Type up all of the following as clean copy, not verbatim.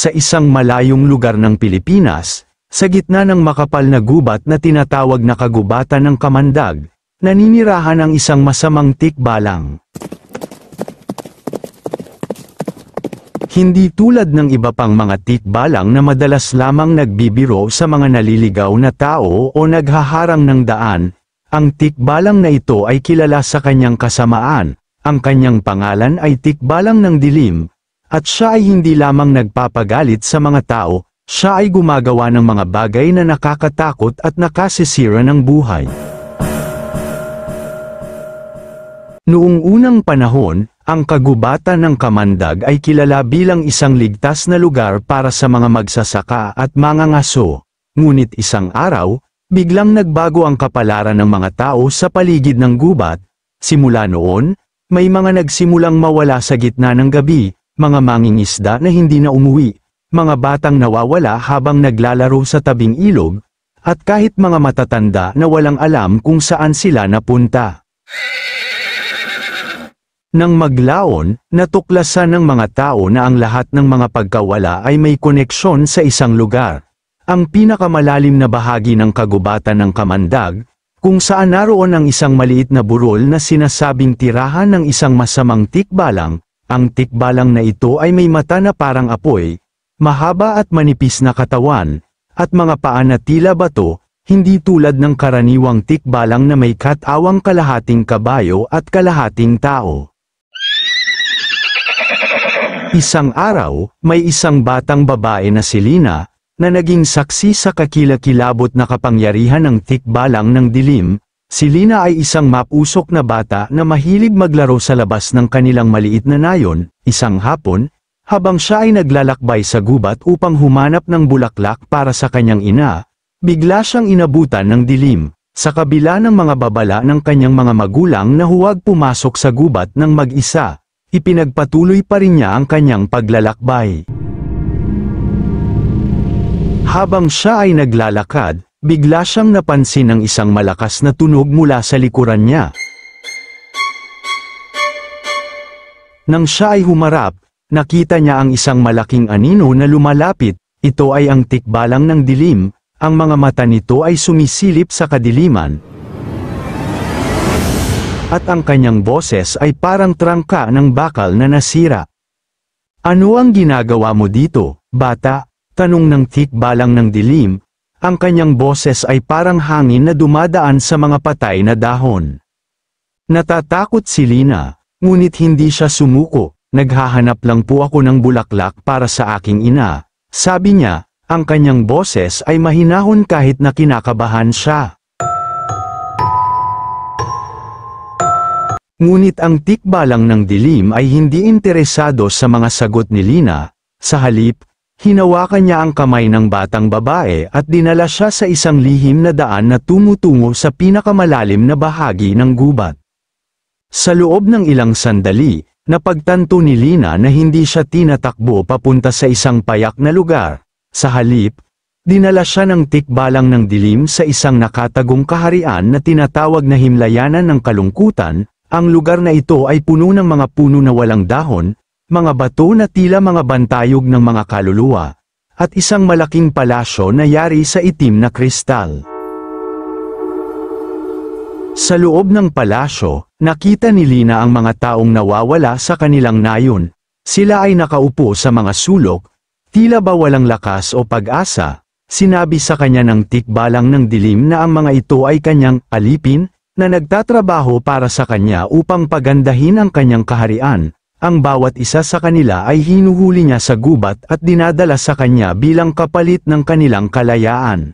sa isang malayong lugar ng Pilipinas, sa gitna ng makapal na gubat na tinatawag na kagubatan ng Kamandag, naninirahan ang isang masamang tikbalang. Hindi tulad ng iba pang mga tikbalang na madalas lamang nagbibiro sa mga naliligaw na tao o naghaharang ng daan, ang tikbalang na ito ay kilala sa kanyang kasamaan, ang kanyang pangalan ay Tikbalang ng Dilim, at siya ay hindi lamang nagpapagalit sa mga tao, siya ay gumagawa ng mga bagay na nakakatakot at nakasisira ng buhay. Noong unang panahon, ang kagubatan ng Kamandag ay kilala bilang isang ligtas na lugar para sa mga magsasaka at mangangaso. Ngunit isang araw, biglang nagbago ang kapalaran ng mga tao sa paligid ng gubat. Simula noon, may mga nagsimulang mawala sa gitna ng gabi, mga mangingisda na hindi na umuwi, mga batang nawawala habang naglalaro sa tabing ilog, at kahit mga matatanda na walang alam kung saan sila napunta. Nang maglaon, natuklasan ng mga tao na ang lahat ng mga pagkawala ay may koneksyon sa isang lugar, ang pinakamalalim na bahagi ng kagubatan ng Kamandag, kung saan naroon ang isang maliit na burol na sinasabing tirahan ng isang masamang tikbalang. Ang tikbalang na ito ay may mata na parang apoy, mahaba at manipis na katawan, at mga paa na tila bato, hindi tulad ng karaniwang tikbalang na may katawang kalahating kabayo at kalahating tao. Isang araw, may isang batang babae na si Lina, na naging saksi sa kakilakilabot na kapangyarihan ng tikbalang ng dilim. Si Lina ay isang mapusok na bata na mahilig maglaro sa labas ng kanilang maliit na nayon. Isang hapon, habang siya ay naglalakbay sa gubat upang humanap ng bulaklak para sa kanyang ina, bigla siyang inabutan ng dilim. Sa kabila ng mga babala ng kanyang mga magulang na huwag pumasok sa gubat ng mag-isa, ipinagpatuloy pa rin niya ang kanyang paglalakbay. Habang siya ay naglalakad, bigla siyang napansin ng isang malakas na tunog mula sa likuran niya. Nang siya ay humarap, nakita niya ang isang malaking anino na lumalapit. Ito ay ang tikbalang ng dilim, ang mga mata nito ay sumisilip sa kadiliman, at ang kanyang boses ay parang trangka ng bakal na nasira. "Ano ang ginagawa mo dito, bata?" tanong ng tikbalang ng dilim. Ang kanyang boses ay parang hangin na dumadaan sa mga patay na dahon. Natatakot si Lina, ngunit hindi siya sumuko. "Naghahanap lang po ako ng bulaklak para sa aking ina," sabi niya. Ang kanyang boses ay mahinahon kahit na kinakabahan siya. Ngunit ang tikbalang ng dilim ay hindi interesado sa mga sagot ni Lina. Sa halip, hinawakan niya ang kamay ng batang babae at dinala siya sa isang lihim na daan na tumutungo sa pinakamalalim na bahagi ng gubat. Sa loob ng ilang sandali, napagtanto ni Lina na hindi siya tinatakbo papunta sa isang payak na lugar. Sa halip, dinala siya ng tikbalang ng dilim sa isang nakatagong kaharian na tinatawag na Himlayanan ng Kalungkutan. Ang lugar na ito ay puno ng mga puno na walang dahon, mga bato na tila mga bantayog ng mga kaluluwa, at isang malaking palasyo na yari sa itim na kristal. Sa loob ng palasyo, nakita ni Lina ang mga taong nawawala sa kanilang nayon. Sila ay nakaupo sa mga sulok, tila ba walang lakas o pag-asa. Sinabi sa kanya ng tikbalang ng dilim na ang mga ito ay kanyang alipin, na nagtatrabaho para sa kanya upang pagandahin ang kanyang kaharian. Ang bawat isa sa kanila ay hinuhuli niya sa gubat at dinadala sa kanya bilang kapalit ng kanilang kalayaan.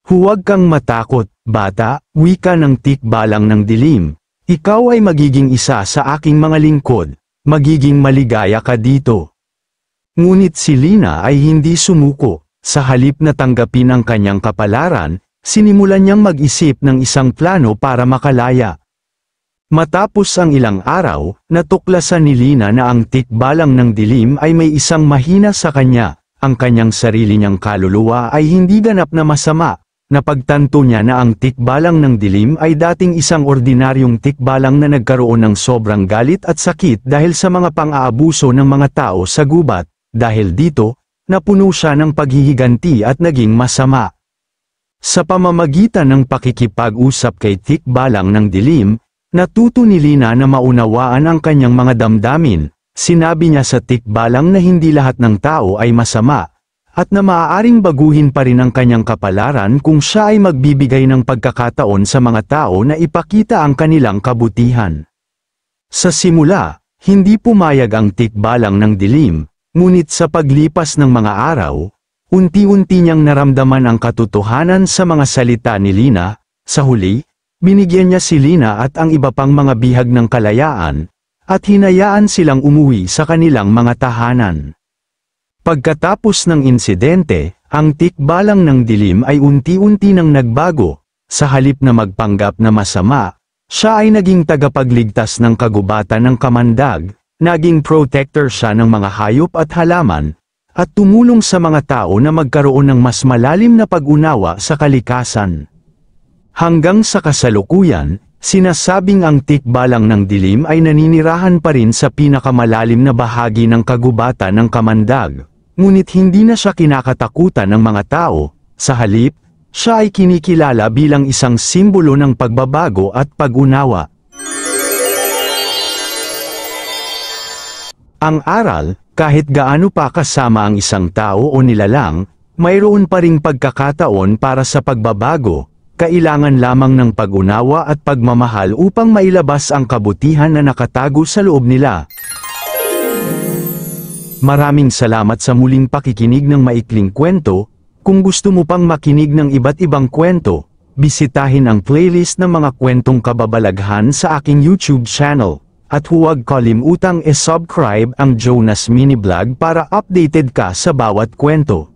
"Huwag kang matakot, bata," wika ng tikbalang ng dilim. "Ikaw ay magiging isa sa aking mga lingkod, magiging maligaya ka dito." Ngunit si Lina ay hindi sumuko. Sa halip na tanggapin ang kanyang kapalaran, sinimulan niyang mag-isip ng isang plano para makalaya. Matapos ang ilang araw, natuklasan ni Lina na ang tikbalang ng dilim ay may isang mahina sa kanya. Ang kanyang sarili niyang kaluluwa ay hindi ganap na masama. Napagtanto niya na ang tikbalang ng dilim ay dating isang ordinaryong tikbalang na nagkaroon ng sobrang galit at sakit dahil sa mga pang-aabuso ng mga tao sa gubat. Dahil dito, napuno siya ng paghihiganti at naging masama. Sa pamamagitan ng pakikipag-usap kay Tikbalang ng Dilim, natuto ni Lina na maunawaan ang kanyang mga damdamin. Sinabi niya sa Tikbalang na hindi lahat ng tao ay masama, at na maaaring baguhin pa rin ang kanyang kapalaran kung siya ay magbibigay ng pagkakataon sa mga tao na ipakita ang kanilang kabutihan. Sa simula, hindi pumayag ang Tikbalang ng Dilim, ngunit sa paglipas ng mga araw, unti-unti niyang naramdaman ang katotohanan sa mga salita ni Lina. Sa huli, binigyan niya si Lina at ang iba pang mga bihag ng kalayaan, at hinayaan silang umuwi sa kanilang mga tahanan. Pagkatapos ng insidente, ang Tikbalang ng Dilim ay unti-unti nang nagbago. Sa halip na magpanggap na masama, siya ay naging tagapagligtas ng kagubatan ng Kamandag, naging protector siya ng mga hayop at halaman, at tumulong sa mga tao na magkaroon ng mas malalim na pag-unawa sa kalikasan. Hanggang sa kasalukuyan, sinasabing ang Tikbalang ng Dilim ay naninirahan pa rin sa pinakamalalim na bahagi ng kagubatan ng Kamandag. Ngunit hindi na siya kinakatakutan ng mga tao, sa halip, siya ay kinikilala bilang isang simbolo ng pagbabago at pag-unawa. Ang aral, kahit gaano pa kasama ang isang tao o nilalang, mayroon pa ring pagkakataon para sa pagbabago, kailangan lamang ng pag-unawa at pagmamahal upang mailabas ang kabutihan na nakatago sa loob nila. Maraming salamat sa muling pakikinig ng maikling kwento. Kung gusto mo pang makinig ng iba't ibang kwento, bisitahin ang playlist ng mga kwentong kababalaghan sa aking YouTube channel. At huwag kalimutang i-subscribe ang Jonas Mini Vlog para updated ka sa bawat kwento.